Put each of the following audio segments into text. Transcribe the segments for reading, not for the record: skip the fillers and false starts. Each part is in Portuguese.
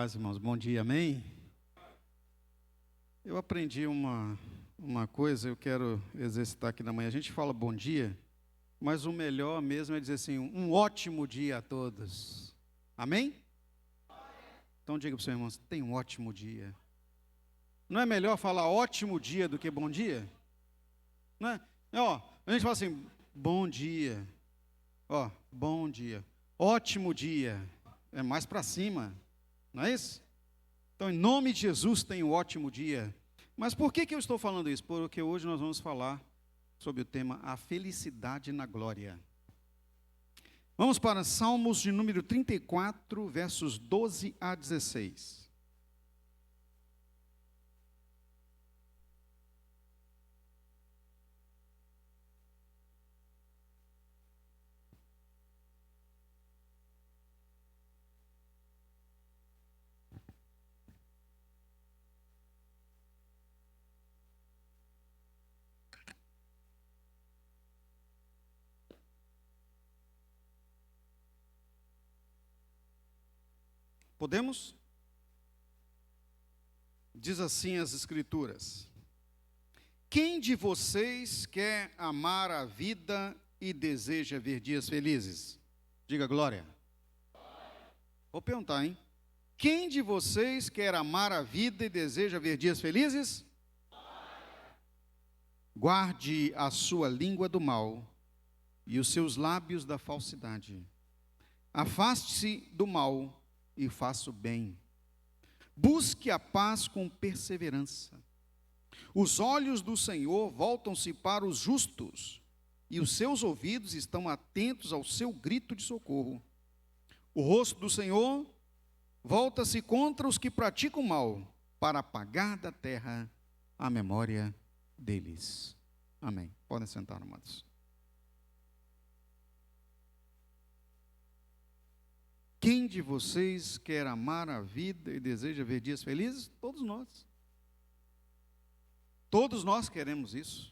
Paz, irmãos, bom dia, amém? Eu aprendi uma coisa, eu quero exercitar aqui na manhã. A gente fala bom dia, mas o melhor mesmo é dizer assim, um ótimo dia a todos. Amém? Então diga para o seu irmão, tenha um ótimo dia. Não é melhor falar ótimo dia do que bom dia? Não é? A gente fala assim, bom dia. Bom dia. Ótimo dia. É mais para cima. Não é isso? Então, em nome de Jesus, tenha um ótimo dia. Mas por que eu estou falando isso? Porque hoje nós vamos falar sobre o tema a felicidade na glória. Vamos para Salmos de número 34, versos 12 a 16. Podemos? Diz assim as Escrituras: quem de vocês quer amar a vida e deseja ver dias felizes? Diga glória. Vou perguntar, hein? Quem de vocês quer amar a vida e deseja ver dias felizes? Guarde a sua língua do mal e os seus lábios da falsidade. Afaste-se do mal e faça o bem. Busque a paz com perseverança. Os olhos do Senhor voltam-se para os justos, e os seus ouvidos estão atentos ao seu grito de socorro. O rosto do Senhor volta-se contra os que praticam mal, para apagar da terra a memória deles. Amém. Podem sentar, amados. Quem de vocês quer amar a vida e deseja ver dias felizes? Todos nós. Todos nós queremos isso.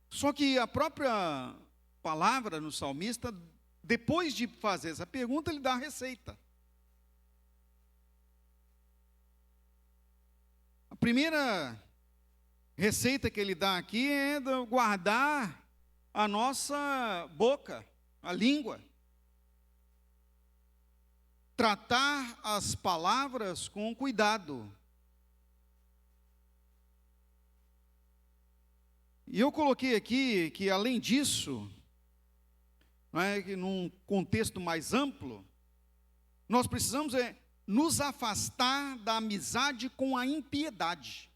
Só que a própria palavra no salmista, depois de fazer essa pergunta, ele dá a receita. A primeira receita que ele dá aqui é guardar a nossa boca, a língua. Tratar as palavras com cuidado. E eu coloquei aqui que, além disso, que num contexto mais amplo, nós precisamos nos afastar da amizade com a impiedade.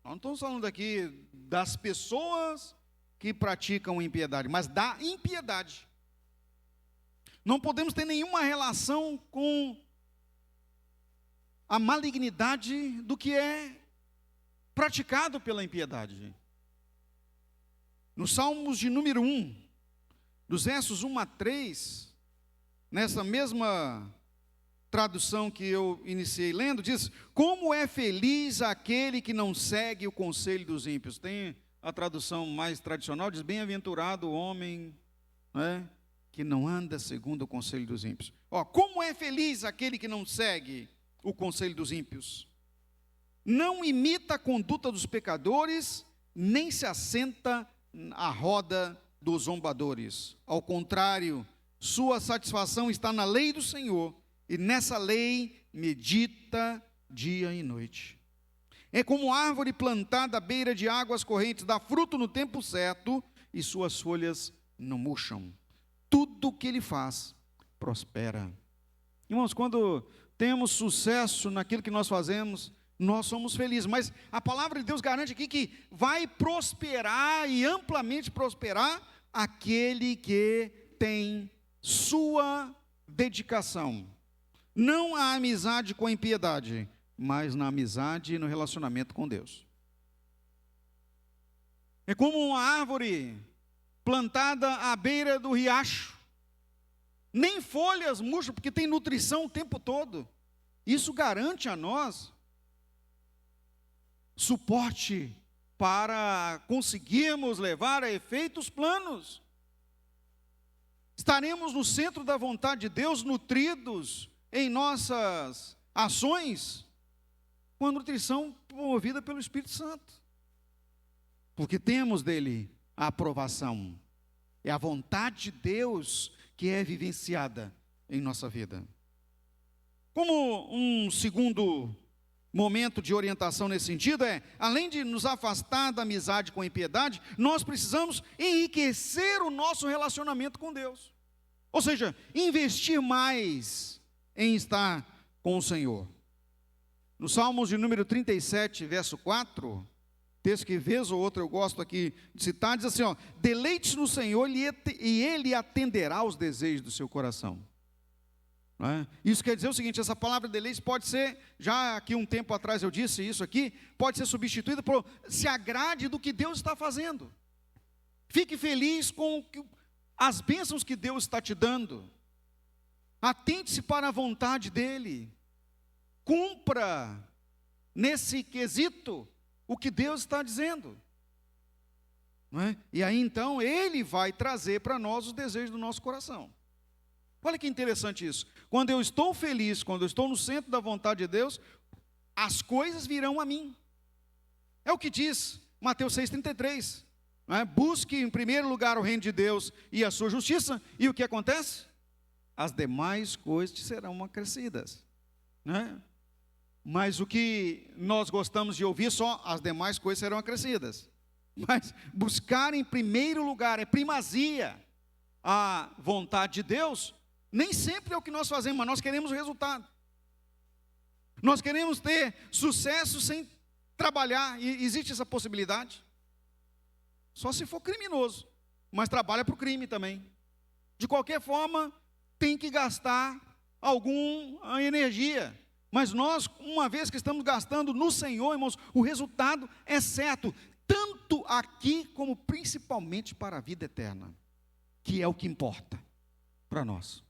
Nós não estamos falando aqui das pessoas que praticam impiedade, mas da impiedade. Não podemos ter nenhuma relação com a malignidade do que é praticado pela impiedade. No Salmos de número 1, dos versos 1 a 3, nessa mesma tradução que eu iniciei lendo, diz: como é feliz aquele que não segue o conselho dos ímpios. Tem a tradução mais tradicional, diz: bem-aventurado o homem, que não anda segundo o conselho dos ímpios. Como é feliz aquele que não segue o conselho dos ímpios. Não imita a conduta dos pecadores, nem se assenta à roda dos zombadores. Ao contrário, sua satisfação está na lei do Senhor, e nessa lei medita dia e noite. É como árvore plantada à beira de águas correntes, dá fruto no tempo certo, e suas folhas não murcham. Tudo que ele faz prospera. Irmãos, quando temos sucesso naquilo que nós fazemos, nós somos felizes. Mas a palavra de Deus garante aqui que vai prosperar e amplamente prosperar aquele que tem sua dedicação. Não a amizade com a impiedade, mas na amizade e no relacionamento com Deus. É como uma árvore plantada à beira do riacho, nem folhas murcham, porque tem nutrição o tempo todo. Isso garante a nós suporte para conseguirmos levar a efeito os planos. Estaremos no centro da vontade de Deus, nutridos em nossas ações, com a nutrição promovida pelo Espírito Santo. Porque temos dele a aprovação. É a vontade de Deus que é vivenciada em nossa vida. Como um segundo momento de orientação nesse sentido além de nos afastar da amizade com a impiedade, nós precisamos enriquecer o nosso relacionamento com Deus. Ou seja, investir mais em estar com o Senhor. No Salmos de número 37, verso 4, texto que vez ou outra eu gosto aqui de citar, diz assim, deleite-se no Senhor e Ele atenderá aos desejos do seu coração. Isso quer dizer o seguinte, essa palavra deleite pode ser, já aqui um tempo atrás eu disse isso aqui, pode ser substituída por se agrade do que Deus está fazendo. Fique feliz com as bênçãos que Deus está te dando. Atente-se para a vontade dEle. Cumpra nesse quesito o que Deus está dizendo. E aí então Ele vai trazer para nós os desejos do nosso coração. Olha que interessante isso. Quando eu estou feliz, quando eu estou no centro da vontade de Deus, as coisas virão a mim. É o que diz Mateus 6,33. Busque em primeiro lugar o reino de Deus e a sua justiça, e o que acontece? As demais coisas te serão acrescidas. Mas o que nós gostamos de ouvir só, as demais coisas serão acrescidas. Mas buscar em primeiro lugar, é primazia, a vontade de Deus, nem sempre é o que nós fazemos, mas nós queremos o resultado. Nós queremos ter sucesso sem trabalhar, e existe essa possibilidade? Só se for criminoso, mas trabalha para o crime também. De qualquer forma, tem que gastar alguma energia. Mas nós, uma vez que estamos gastando no Senhor, irmãos, o resultado é certo, tanto aqui como principalmente para a vida eterna, que é o que importa para nós.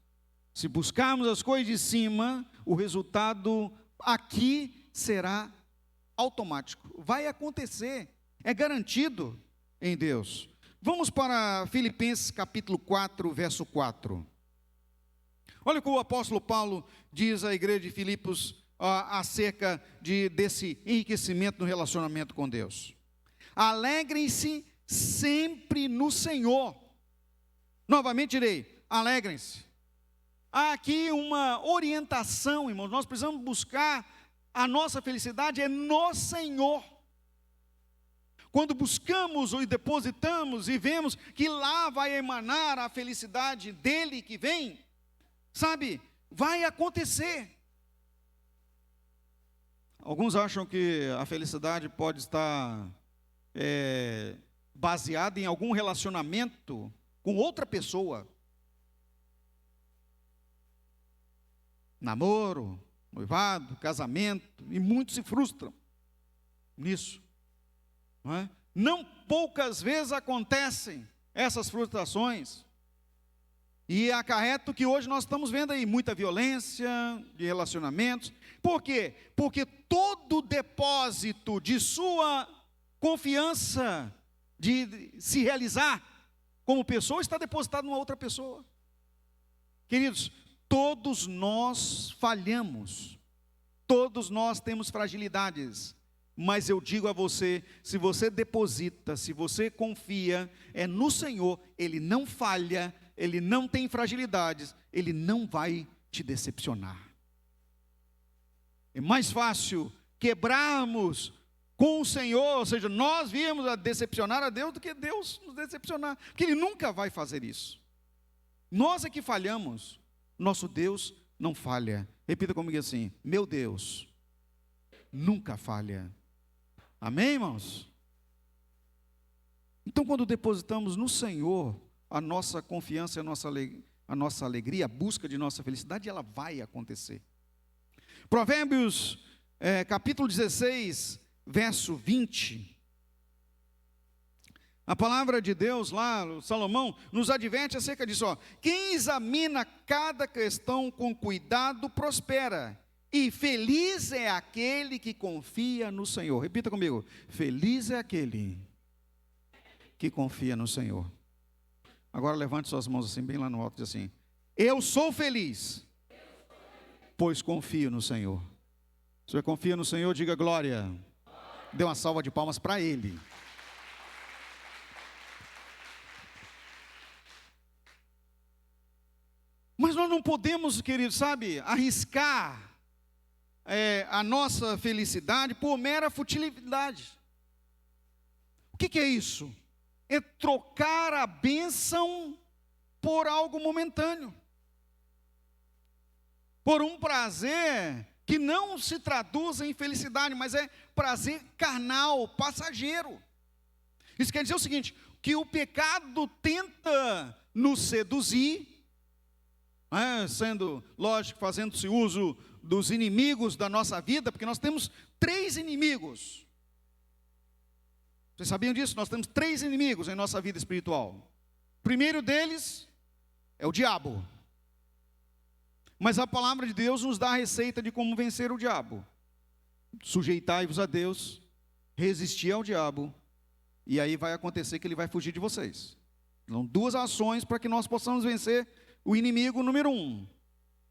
Se buscarmos as coisas de cima, o resultado aqui será automático, vai acontecer, é garantido em Deus. Vamos para Filipenses capítulo 4, verso 4. Olha o que o apóstolo Paulo diz à igreja de Filipos acerca desse enriquecimento no relacionamento com Deus. Alegrem-se sempre no Senhor. Novamente direi, alegrem-se. Há aqui uma orientação, irmãos, nós precisamos buscar a nossa felicidade no Senhor. Quando buscamos e depositamos e vemos que lá vai emanar a felicidade dele que vem, sabe, vai acontecer. Alguns acham que a felicidade pode estar baseada em algum relacionamento com outra pessoa. Namoro, noivado, casamento, e muitos se frustram nisso. Não poucas vezes acontecem essas frustrações, e acarreta o que hoje nós estamos vendo aí, muita violência de relacionamentos. Por quê? Porque todo depósito de sua confiança de se realizar como pessoa está depositado numa outra pessoa. Queridos, todos nós falhamos, todos nós temos fragilidades, mas eu digo a você, se você deposita, se você confia, é no Senhor, Ele não falha, Ele não tem fragilidades, Ele não vai te decepcionar. É mais fácil quebrarmos com o Senhor, ou seja, nós viemos a decepcionar a Deus do que Deus nos decepcionar, porque Ele nunca vai fazer isso. Nós é que falhamos, nosso Deus não falha. Repita comigo assim: meu Deus nunca falha. Amém, irmãos? Então, quando depositamos no Senhor a nossa confiança, a nossa alegria, a busca de nossa felicidade, ela vai acontecer. Provérbios, capítulo 16, verso 20. A palavra de Deus lá, Salomão, nos adverte acerca disso. Quem examina cada questão com cuidado prospera, e feliz é aquele que confia no Senhor. Repita comigo: feliz é aquele que confia no Senhor. Agora levante suas mãos assim, bem lá no alto, diz assim: eu sou feliz, pois confio no Senhor. Se você confia no Senhor, diga glória. Dê uma salva de palmas para Ele. Mas nós não podemos, querido, sabe, arriscar a nossa felicidade por mera futilidade. O que é isso? É trocar a bênção por algo momentâneo, por um prazer que não se traduz em felicidade, mas é prazer carnal, passageiro. Isso quer dizer o seguinte, que o pecado tenta nos seduzir, sendo, lógico, fazendo-se uso dos inimigos da nossa vida, porque nós temos 3 inimigos. Vocês sabiam disso? Nós temos 3 inimigos em nossa vida espiritual. O primeiro deles é o diabo. Mas a palavra de Deus nos dá a receita de como vencer o diabo. Sujeitai-vos a Deus, resistir ao diabo, e aí vai acontecer que ele vai fugir de vocês. Então, 2 ações para que nós possamos vencer o inimigo número 1.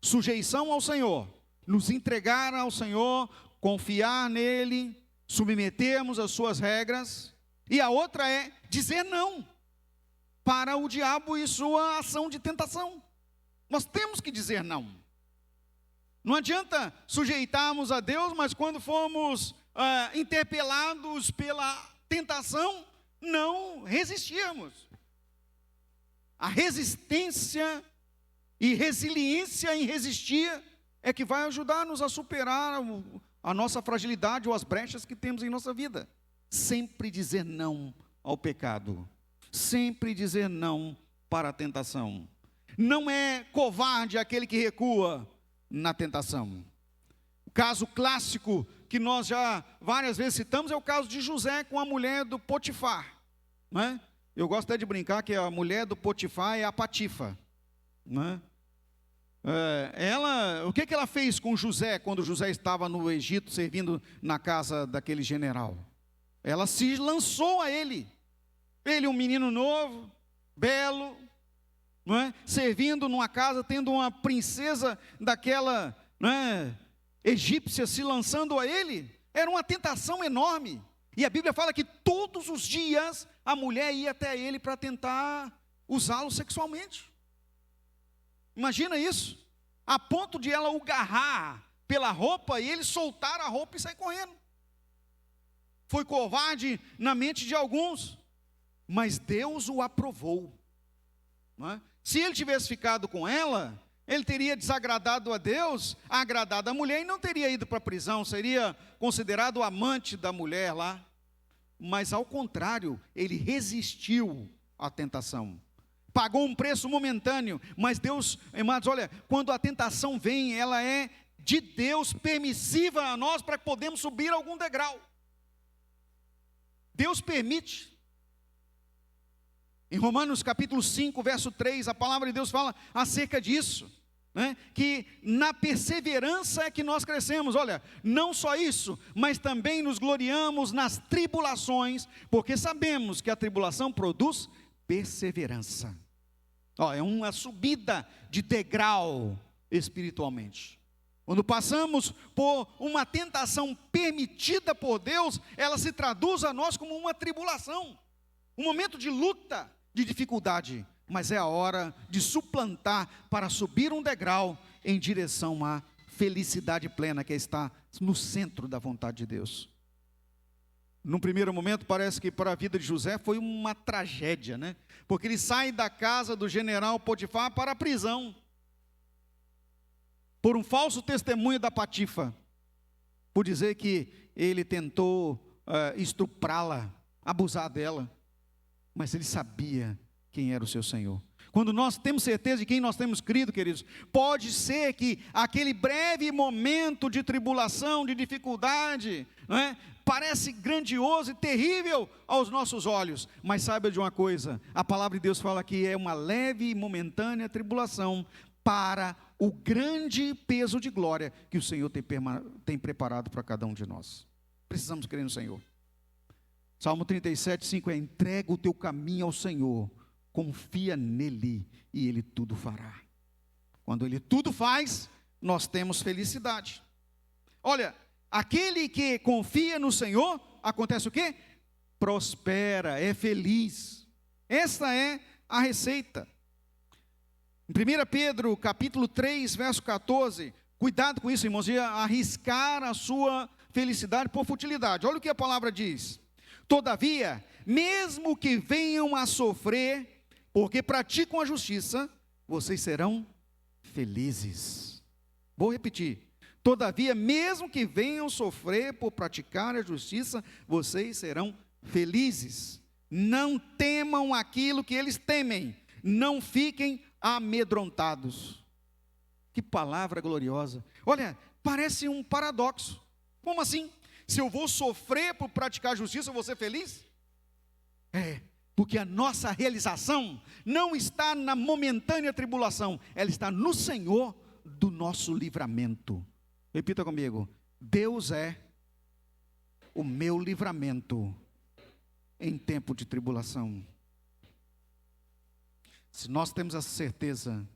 Sujeição ao Senhor, nos entregar ao Senhor, confiar nele, submetermos as suas regras. E a outra é dizer não para o diabo e sua ação de tentação. Nós temos que dizer não. Não adianta sujeitarmos a Deus, mas quando formos interpelados pela tentação, não resistirmos. A resistência e resiliência em resistir é que vai ajudar-nos a superar a nossa fragilidade ou as brechas que temos em nossa vida. Sempre dizer não ao pecado. Sempre dizer não para a tentação. Não é covarde aquele que recua na tentação. O caso clássico que nós já várias vezes citamos é o caso de José com a mulher do Potifar, não é? Eu gosto até de brincar que a mulher do Potifar é a Patifa, não é? O que ela fez com José quando José estava no Egito servindo na casa daquele general? Ela se lançou a ele. Ele, um menino novo, belo, não é? Servindo numa casa, tendo uma princesa daquela, não é, egípcia se lançando a ele, era uma tentação enorme. E a Bíblia fala que todos os dias a mulher ia até ele para tentar usá-lo sexualmente. Imagina isso, a ponto de ela o agarrar pela roupa e ele soltar a roupa e sair correndo. Foi covarde na mente de alguns, mas Deus o aprovou, não é? Se ele tivesse ficado com ela, ele teria desagradado a Deus, agradado a mulher e não teria ido para a prisão, seria considerado o amante da mulher lá. Mas ao contrário, ele resistiu à tentação. Pagou um preço momentâneo, mas Deus, amados, olha, quando a tentação vem, ela é de Deus, permissiva a nós para que podemos subir algum degrau. Deus permite. Em Romanos capítulo 5, verso 3, a palavra de Deus fala acerca disso, né? Que na perseverança é que nós crescemos. Olha, não só isso, mas também nos gloriamos nas tribulações, porque sabemos que a tribulação produz perseverança. É uma subida de degrau espiritualmente. Quando passamos por uma tentação permitida por Deus, ela se traduz a nós como uma tribulação, um momento de luta, de dificuldade, mas é a hora de suplantar para subir um degrau em direção à felicidade plena que está no centro da vontade de Deus. Num primeiro momento parece que para a vida de José foi uma tragédia, né? Porque ele sai da casa do general Potifar para a prisão, por um falso testemunho da Patifa, por dizer que ele tentou estuprá-la, abusar dela, mas ele sabia quem era o seu Senhor. Quando nós temos certeza de quem nós temos crido, queridos, pode ser que aquele breve momento de tribulação, de dificuldade, não é, parece grandioso e terrível aos nossos olhos, mas saiba de uma coisa, a palavra de Deus fala que é uma leve e momentânea tribulação para o grande peso de glória que o Senhor tem preparado para cada um de nós. Precisamos crer no Senhor. Salmo 37, 5 é: entrega o teu caminho ao Senhor, confia nele e ele tudo fará. Quando ele tudo faz, nós temos felicidade. Olha, aquele que confia no Senhor, acontece o quê? Prospera, é feliz. Esta é a receita. Em 1 Pedro, capítulo 3, verso 14, cuidado com isso, irmãos, de arriscar a sua felicidade por futilidade. Olha o que a palavra diz. Todavia, mesmo que venham a sofrer, porque praticam a justiça, vocês serão felizes. Vou repetir. Todavia, mesmo que venham sofrer por praticar a justiça, vocês serão felizes. Não temam aquilo que eles temem, não fiquem amedrontados. Que palavra gloriosa. Olha, parece um paradoxo. Como assim? Se eu vou sofrer por praticar a justiça, eu vou ser feliz? Porque a nossa realização não está na momentânea tribulação, ela está no Senhor do nosso livramento. Repita comigo: Deus é o meu livramento em tempo de tribulação. Se nós temos essa certeza,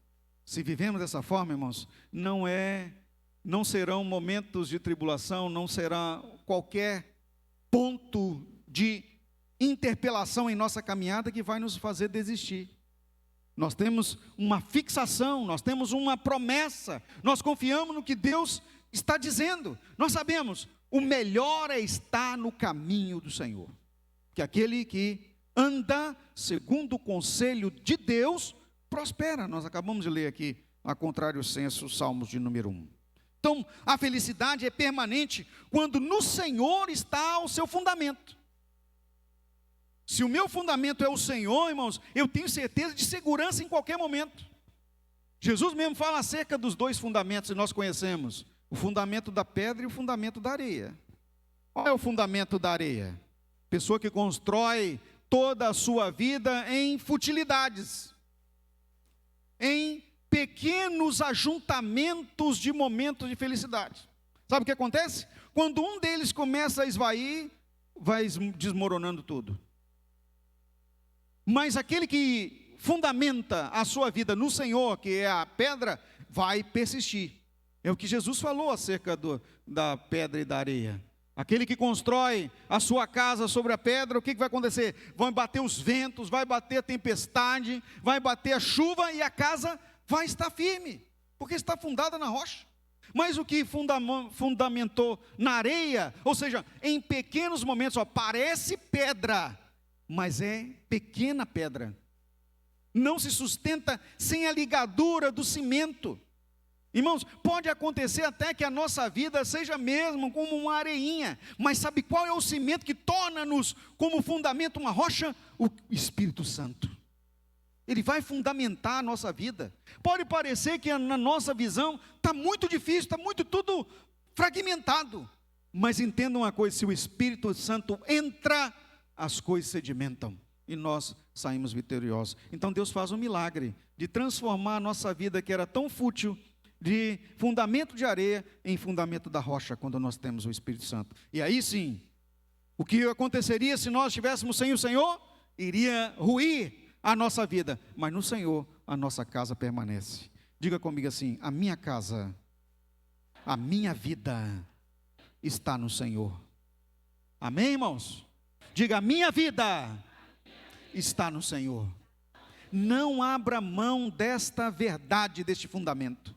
se vivemos dessa forma, irmãos, não serão momentos de tribulação, não será qualquer ponto de interpelação em nossa caminhada que vai nos fazer desistir. Nós temos uma fixação, nós temos uma promessa, nós confiamos no que Deus está dizendo. Nós sabemos, o melhor é estar no caminho do Senhor. Que aquele que anda segundo o conselho de Deus, prospera. Nós acabamos de ler aqui, a contrário senso, Salmos de número 1. Então, a felicidade é permanente quando no Senhor está o seu fundamento. Se o meu fundamento é o Senhor, irmãos, eu tenho certeza de segurança em qualquer momento. Jesus mesmo fala acerca dos dois fundamentos que nós conhecemos: o fundamento da pedra e o fundamento da areia. Qual é o fundamento da areia? Pessoa que constrói toda a sua vida em futilidades, em pequenos ajuntamentos de momentos de felicidade. Sabe o que acontece? Quando um deles começa a esvair, vai desmoronando tudo. Mas aquele que fundamenta a sua vida no Senhor, que é a pedra, vai persistir. É o que Jesus falou acerca da pedra e da areia. Aquele que constrói a sua casa sobre a pedra, o que vai acontecer? Vão bater os ventos, vai bater a tempestade, vai bater a chuva e a casa vai estar firme, porque está fundada na rocha. Mas o que fundamentou na areia, ou seja, em pequenos momentos, parece pedra, mas é pequena pedra. Não se sustenta sem a ligadura do cimento. Irmãos, pode acontecer até que a nossa vida seja mesmo como uma areinha, mas sabe qual é o cimento que torna-nos como fundamento uma rocha? O Espírito Santo. Ele vai fundamentar a nossa vida. Pode parecer que na nossa visão está muito difícil, está muito tudo fragmentado, mas entenda uma coisa: se o Espírito Santo entra, as coisas sedimentam e nós saímos vitoriosos. Então Deus faz um milagre de transformar a nossa vida, que era tão fútil, de fundamento de areia em fundamento da rocha, quando nós temos o Espírito Santo. E aí sim, o que aconteceria se nós estivéssemos sem o Senhor? Iria ruir a nossa vida, mas no Senhor a nossa casa permanece. Diga comigo assim: a minha casa, a minha vida está no Senhor. Amém, irmãos? Diga: a minha vida está no Senhor. Não abra mão desta verdade, deste fundamento.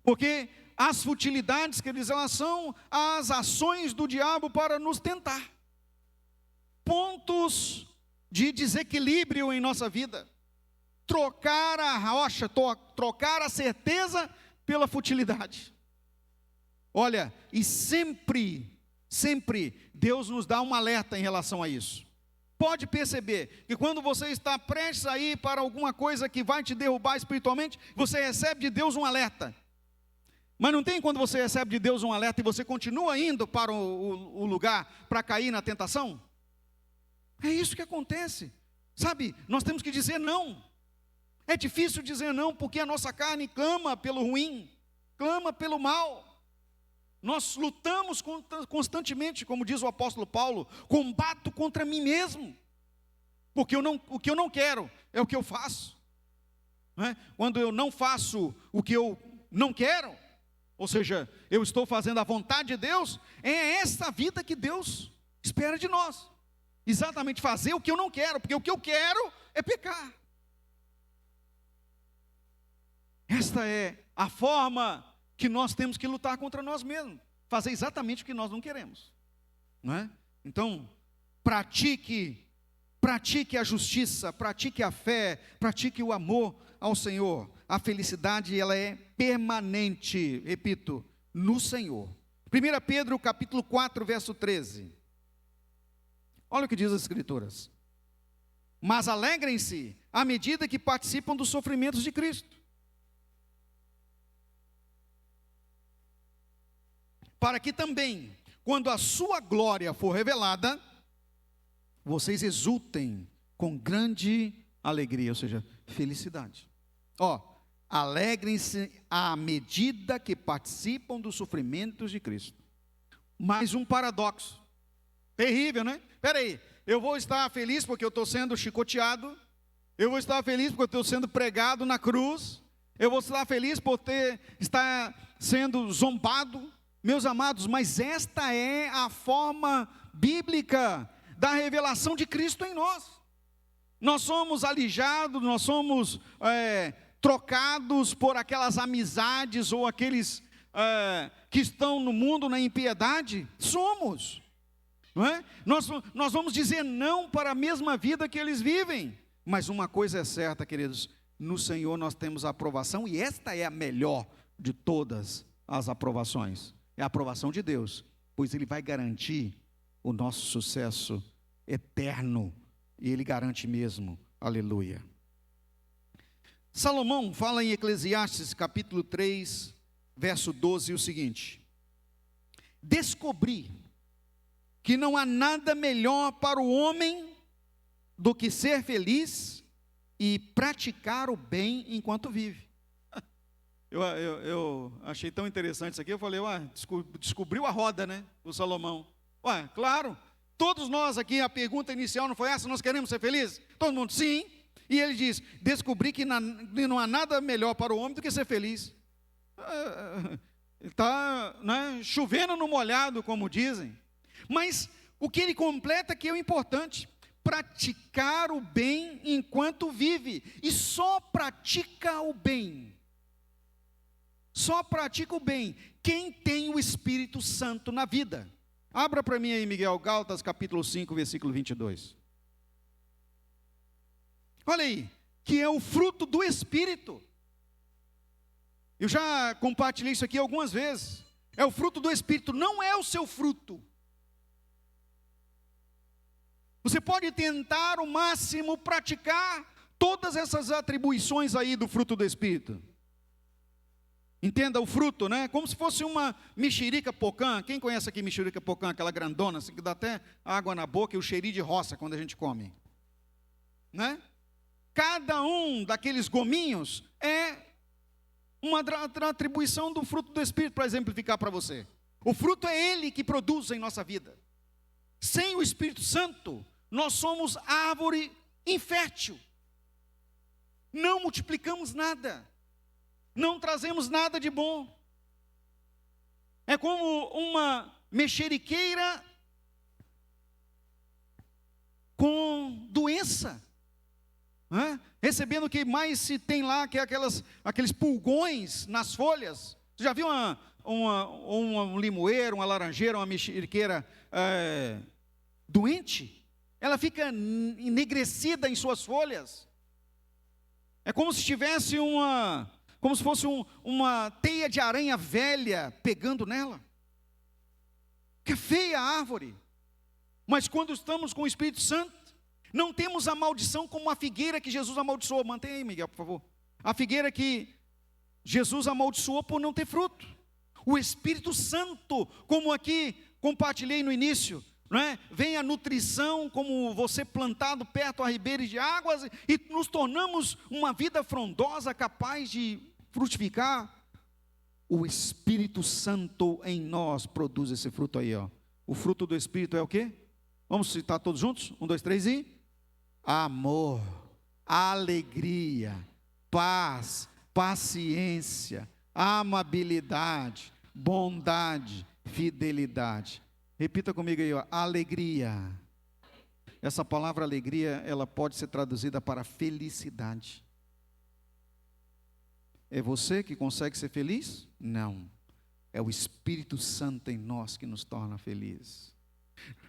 Porque as futilidades, queridos, elas são as ações do diabo para nos tentar. Pontos de desequilíbrio em nossa vida. Trocar a rocha, trocar a certeza pela futilidade. Olha, e sempre Deus nos dá um alerta em relação a isso. Pode perceber que quando você está prestes a ir para alguma coisa que vai te derrubar espiritualmente, você recebe de Deus um alerta. Mas não tem quando você recebe de Deus um alerta e você continua indo para o lugar para cair na tentação? É isso que acontece. Sabe, nós temos que dizer não. É difícil dizer não, porque a nossa carne clama pelo ruim, clama pelo mal. Nós lutamos constantemente, como diz o apóstolo Paulo: combato contra mim mesmo. porque o que eu não quero é o que eu faço. Não é? Quando eu não faço o que eu não quero, ou seja, eu estou fazendo a vontade de Deus, é essa vida que Deus espera de nós. Exatamente fazer o que eu não quero, porque o que eu quero é pecar. Esta é a forma que nós temos que lutar contra nós mesmos, fazer exatamente o que nós não queremos, não é? Então, pratique a justiça, pratique a fé, pratique o amor ao Senhor. A felicidade, ela é permanente, repito, no Senhor. 1 Pedro capítulo 4, verso 13. Olha o que diz as Escrituras: mas alegrem-se à medida que participam dos sofrimentos de Cristo, para que também, quando a sua glória for revelada, vocês exultem com grande alegria, ou seja, felicidade. Alegrem-se à medida que participam dos sofrimentos de Cristo. Mais um paradoxo, terrível, né? Espera aí, eu vou estar feliz porque eu estou sendo chicoteado, eu vou estar feliz porque eu estou sendo pregado na cruz, eu vou estar feliz por estar sendo zombado. Meus amados, mas esta é a forma bíblica da revelação de Cristo em nós. Nós somos alijados, nós somos trocados por aquelas amizades ou aqueles que estão no mundo na impiedade. Somos, não é? Nós vamos dizer não para a mesma vida que eles vivem. Mas uma coisa é certa, queridos, no Senhor nós temos a aprovação, e esta é a melhor de todas as aprovações. É a aprovação de Deus, pois Ele vai garantir o nosso sucesso eterno, e Ele garante mesmo, aleluia. Salomão fala em Eclesiastes capítulo 3, verso 12, o seguinte: descobri que não há nada melhor para o homem do que ser feliz e praticar o bem enquanto vive. Eu achei tão interessante isso aqui, eu falei, descobriu a roda, né, o Salomão. Claro, todos nós aqui, a pergunta inicial não foi essa, nós queremos ser felizes? Todo mundo, sim. E ele diz, descobri que não há nada melhor para o homem do que ser feliz. Está, né, chovendo no molhado, como dizem. Mas o que ele completa que é o importante: praticar o bem enquanto vive. E só pratica o bem, só pratica o bem quem tem o Espírito Santo na vida. Abra para mim aí, Miguel, Gálatas capítulo 5, versículo 22. Olha aí, que é o fruto do Espírito. Eu já compartilhei isso aqui algumas vezes. É o fruto do Espírito, não é o seu fruto. Você pode tentar o máximo praticar todas essas atribuições aí do fruto do Espírito. Entenda o fruto, né? Como se fosse uma mexerica pocã. Quem conhece aqui mexerica pocã? Aquela grandona, assim, que dá até água na boca e o cheirinho de roça quando a gente come, né? Cada um daqueles gominhos é uma atribuição do fruto do Espírito, para exemplificar para você. O fruto é Ele que produz em nossa vida. Sem o Espírito Santo, nós somos árvore infértil. Não multiplicamos nada. Não trazemos nada de bom. É como uma mexeriqueira com doença, né? Recebendo o que mais se tem lá, que é aqueles pulgões nas folhas. Você já viu um limoeiro, uma laranjeira, uma mexeriqueira doente? Ela fica enegrecida em suas folhas. É como se tivesse como se fosse uma teia de aranha velha pegando nela. Que feia a árvore. Mas quando estamos com o Espírito Santo, não temos a maldição como a figueira que Jesus amaldiçoou. Mantenha aí, Miguel, por favor. A figueira que Jesus amaldiçoou por não ter fruto. O Espírito Santo, como aqui compartilhei no início, não é? Vem a nutrição, como você plantado perto a ribeiros de águas, e nos tornamos uma vida frondosa, capaz de frutificar. O Espírito Santo em nós produz esse fruto aí, ó. O fruto do Espírito é o quê? Vamos citar todos juntos? 1, 2, 3 e... amor, alegria, paz, paciência, amabilidade, bondade, fidelidade. Repita comigo aí, ó, alegria. Essa palavra alegria, ela pode ser traduzida para felicidade. É você que consegue ser feliz? Não. É o Espírito Santo em nós que nos torna felizes.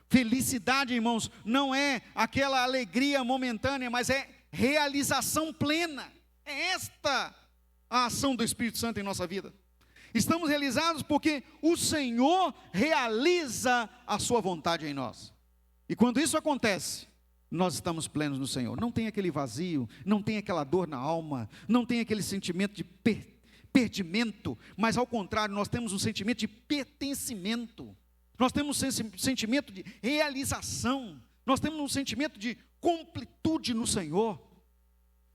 Felicidade, irmãos, não é aquela alegria momentânea, mas é realização plena. É esta a ação do Espírito Santo em nossa vida. Estamos realizados porque o Senhor realiza a sua vontade em nós. E quando isso acontece, nós estamos plenos no Senhor. Não tem aquele vazio, não tem aquela dor na alma, não tem aquele sentimento de perdimento, mas ao contrário, nós temos um sentimento de pertencimento. Nós temos um sentimento de realização. Nós temos um sentimento de completude no Senhor.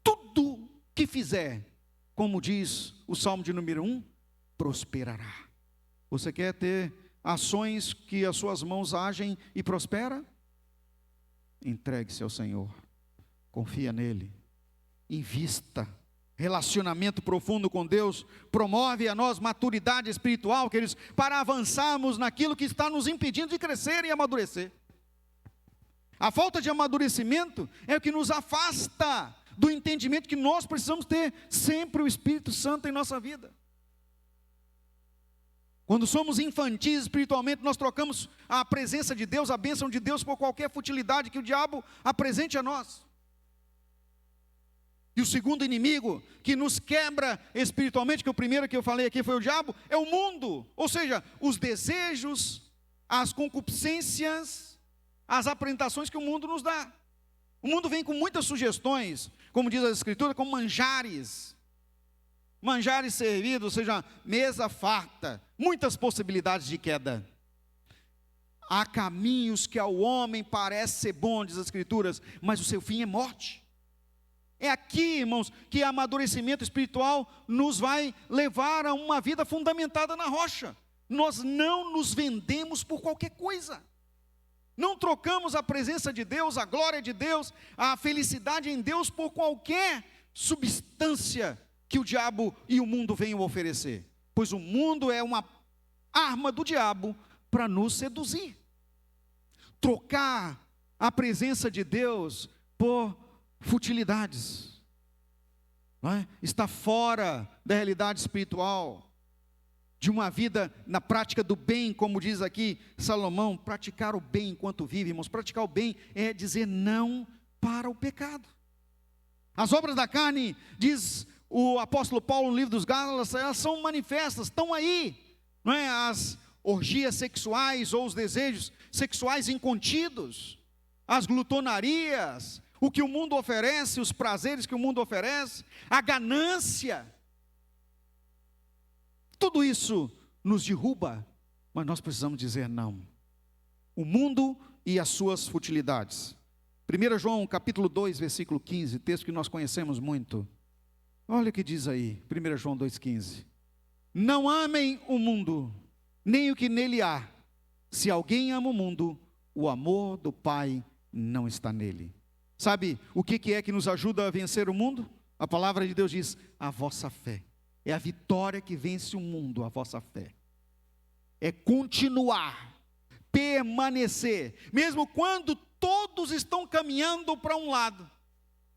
Tudo que fizer, como diz o Salmo de número 1, prosperará. Você quer ter ações que as suas mãos agem e prospera? Entregue-se ao Senhor. Confia nele. Invista. Relacionamento profundo com Deus promove a nós maturidade espiritual, queridos, para avançarmos naquilo que está nos impedindo de crescer e amadurecer. A falta de amadurecimento é o que nos afasta do entendimento que nós precisamos ter sempre o Espírito Santo em nossa vida. Quando somos infantis espiritualmente, nós trocamos a presença de Deus, a bênção de Deus, por qualquer futilidade que o diabo apresente a nós. E o segundo inimigo que nos quebra espiritualmente, que o primeiro que eu falei aqui foi o diabo, é o mundo. Ou seja, os desejos, as concupiscências, as apresentações que o mundo nos dá. O mundo vem com muitas sugestões, como diz a Escritura, como manjares. Manjares servidos, ou seja, mesa farta, muitas possibilidades de queda. Há caminhos que ao homem parece ser bom, diz as Escrituras, mas o seu fim é morte. É aqui, irmãos, que o amadurecimento espiritual nos vai levar a uma vida fundamentada na rocha. Nós não nos vendemos por qualquer coisa. Não trocamos a presença de Deus, a glória de Deus, a felicidade em Deus por qualquer substância que o diabo e o mundo venham oferecer. Pois o mundo é uma arma do diabo para nos seduzir. Trocar a presença de Deus por futilidades, não é? Está fora da realidade espiritual, de uma vida na prática do bem, como diz aqui Salomão, praticar o bem enquanto vive, irmãos. Praticar o bem é dizer não para o pecado. As obras da carne, diz o apóstolo Paulo no livro dos Gálatas, elas são manifestas, estão aí, não é? As orgias sexuais ou os desejos sexuais incontidos, as glutonarias, o que o mundo oferece, os prazeres que o mundo oferece, a ganância, tudo isso nos derruba, mas nós precisamos dizer não. O mundo e as suas futilidades. 1 João capítulo 2, versículo 15, texto que nós conhecemos muito. Olha o que diz aí, 1 João 2,15. Não amem o mundo, nem o que nele há. Se alguém ama o mundo, o amor do Pai não está nele. Sabe o que é que nos ajuda a vencer o mundo? A palavra de Deus diz, a vossa fé. É a vitória que vence o mundo, a vossa fé. É continuar, permanecer, mesmo quando todos estão caminhando para um lado,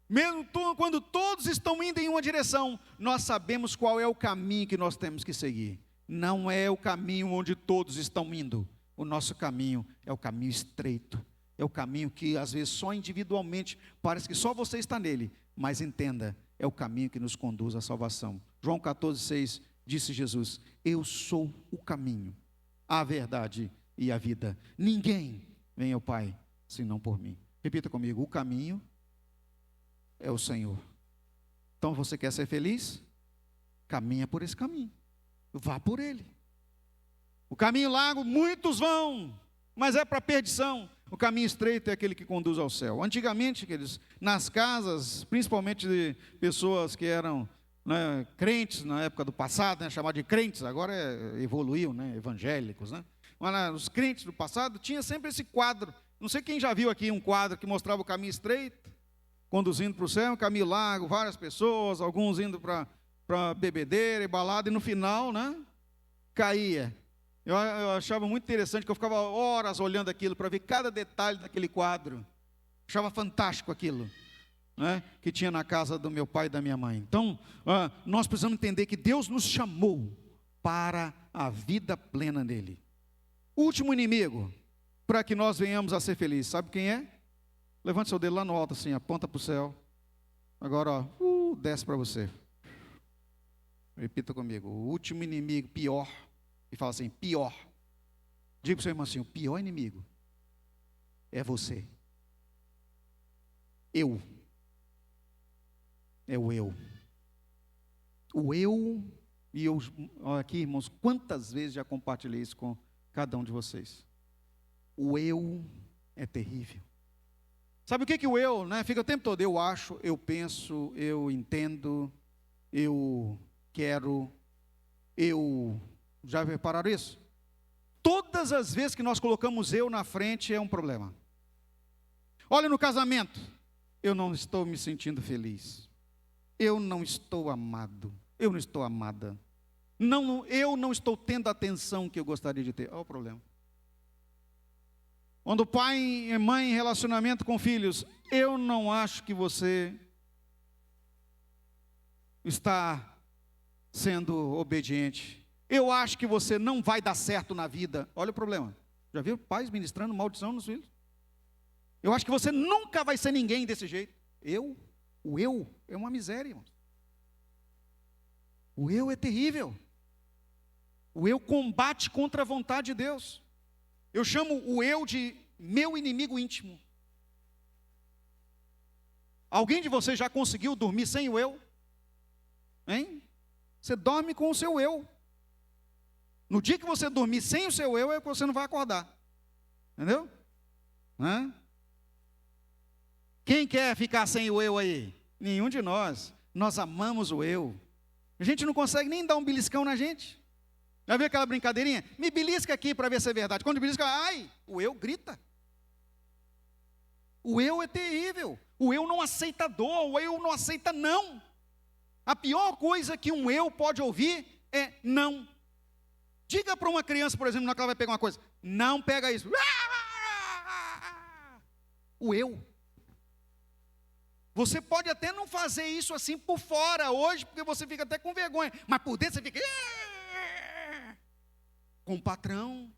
mesmo quando todos estão indo em uma direção, nós sabemos qual é o caminho que nós temos que seguir. Não é o caminho onde todos estão indo, o nosso caminho é o caminho estreito. É o caminho que às vezes só individualmente parece que só você está nele, mas entenda, é o caminho que nos conduz à salvação. João 14,6 disse Jesus, eu sou o caminho, a verdade e a vida. Ninguém vem ao Pai senão por mim. Repita comigo, o caminho é o Senhor. Então você quer ser feliz? Caminha por esse caminho, vá por ele. O caminho largo muitos vão, mas é para a perdição. O caminho estreito é aquele que conduz ao céu. Antigamente, queridos, nas casas, principalmente de pessoas que eram, né, crentes na época do passado, né, chamado de crentes, agora evoluiu, né, evangélicos, né? Mas os crentes do passado tinha sempre esse quadro. Não sei quem já viu aqui um quadro que mostrava o caminho estreito conduzindo para o céu, caminho largo, várias pessoas, alguns indo para bebedeira e balada, e no final, né, caía. Eu achava muito interessante, que eu ficava horas olhando aquilo, para ver cada detalhe daquele quadro. Achava fantástico aquilo, né, que tinha na casa do meu pai e da minha mãe. Então, nós precisamos entender que Deus nos chamou para a vida plena nele. O último inimigo, para que nós venhamos a ser felizes, sabe quem é? Levante seu dedo lá no alto assim, aponta para o céu. Agora, desce para você. Repita comigo, o último inimigo, pior, e fala assim, pior. Diga para o seu irmão assim, o pior inimigo é você. Eu. É o eu. O eu, e eu, olha aqui, irmãos, quantas vezes já compartilhei isso com cada um de vocês. O eu é terrível. Sabe o que o eu, né? Fica o tempo todo, eu acho, eu penso, eu entendo, eu quero, eu... Já repararam isso? Todas as vezes que nós colocamos eu na frente é um problema. Olha no casamento, eu não estou me sentindo feliz. Eu não estou amado, eu não estou amada. Não, eu não estou tendo a atenção que eu gostaria de ter. Olha o problema. Quando pai e mãe em relacionamento com filhos, eu não acho que você está sendo obediente. Eu acho que você não vai dar certo na vida. Olha o problema. Já viu pais ministrando maldição nos filhos? Eu acho que você nunca vai ser ninguém desse jeito. O eu é uma miséria, irmãos. O eu é terrível. O eu combate contra a vontade de Deus. Eu chamo o eu de meu inimigo íntimo. Alguém de vocês já conseguiu dormir sem o eu? Hein? Você dorme com o seu eu. No dia que você dormir sem o seu eu, é que você não vai acordar. Entendeu? Hã? Quem quer ficar sem o eu aí? Nenhum de nós. Nós amamos o eu. A gente não consegue nem dar um beliscão na gente. Já viu aquela brincadeirinha? Me belisca aqui para ver se é verdade. Quando belisca, ai, o eu grita. O eu é terrível. O eu não aceita dor, o eu não aceita não. A pior coisa que um eu pode ouvir é não. Diga para uma criança, por exemplo, na hora que ela vai pegar uma coisa, não pega isso. O eu. Você pode até não fazer isso assim por fora hoje, porque você fica até com vergonha, mas por dentro você fica com o patrão,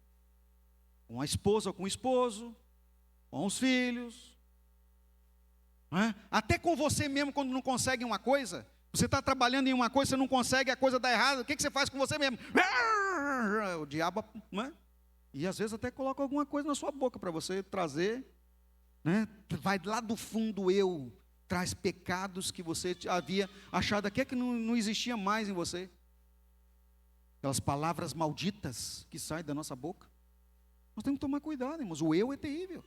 com a esposa, com o esposo, com os filhos, até com você mesmo quando não consegue uma coisa. Você está trabalhando em uma coisa, você não consegue, a coisa dá errado, o que você faz com você mesmo? O diabo, né? E às vezes até coloca alguma coisa na sua boca para você trazer, né? Vai lá do fundo eu, traz pecados que você havia achado até que não existia mais em você. Aquelas palavras malditas que saem da nossa boca. Nós temos que tomar cuidado, irmãos, o eu é terrível.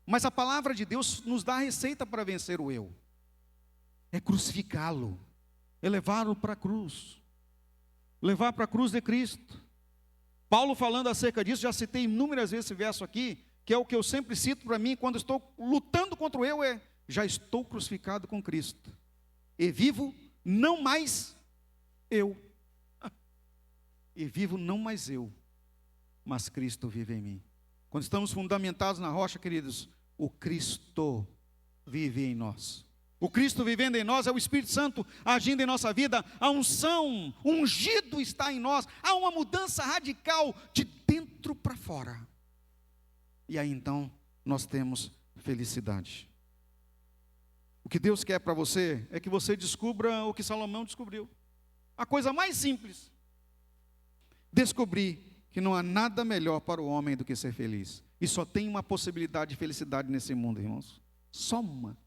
Mas a palavra de Deus nos dá a receita para vencer o eu. É crucificá-lo, é levá-lo para a cruz, levar para a cruz de Cristo. Paulo falando acerca disso, já citei inúmeras vezes esse verso aqui, que é o que eu sempre cito para mim, quando estou lutando contra o eu, já estou crucificado com Cristo, e vivo não mais eu, e vivo não mais eu, mas Cristo vive em mim. Quando estamos fundamentados na rocha, queridos, o Cristo vive em nós. O Cristo vivendo em nós é o Espírito Santo agindo em nossa vida, a unção, ungido está em nós, há uma mudança radical de dentro para fora. E aí então nós temos felicidade. O que Deus quer para você é que você descubra o que Salomão descobriu. A coisa mais simples. Descobrir que não há nada melhor para o homem do que ser feliz. E só tem uma possibilidade de felicidade nesse mundo, irmãos. Só uma.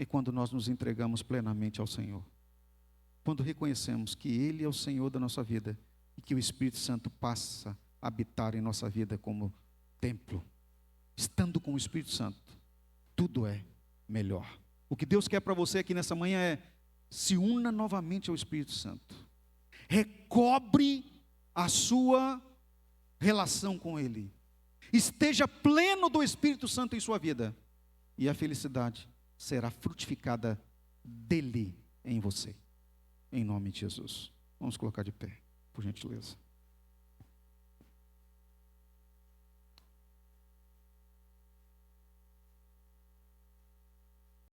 É quando nós nos entregamos plenamente ao Senhor. Quando reconhecemos que Ele é o Senhor da nossa vida e que o Espírito Santo passa a habitar em nossa vida como templo. Estando com o Espírito Santo, tudo é melhor. O que Deus quer para você aqui nessa manhã é: se una novamente ao Espírito Santo. Recobre a sua relação com Ele. Esteja pleno do Espírito Santo em sua vida. e a felicidade será frutificada dele em você. Em nome de Jesus. Vamos colocar de pé, por gentileza.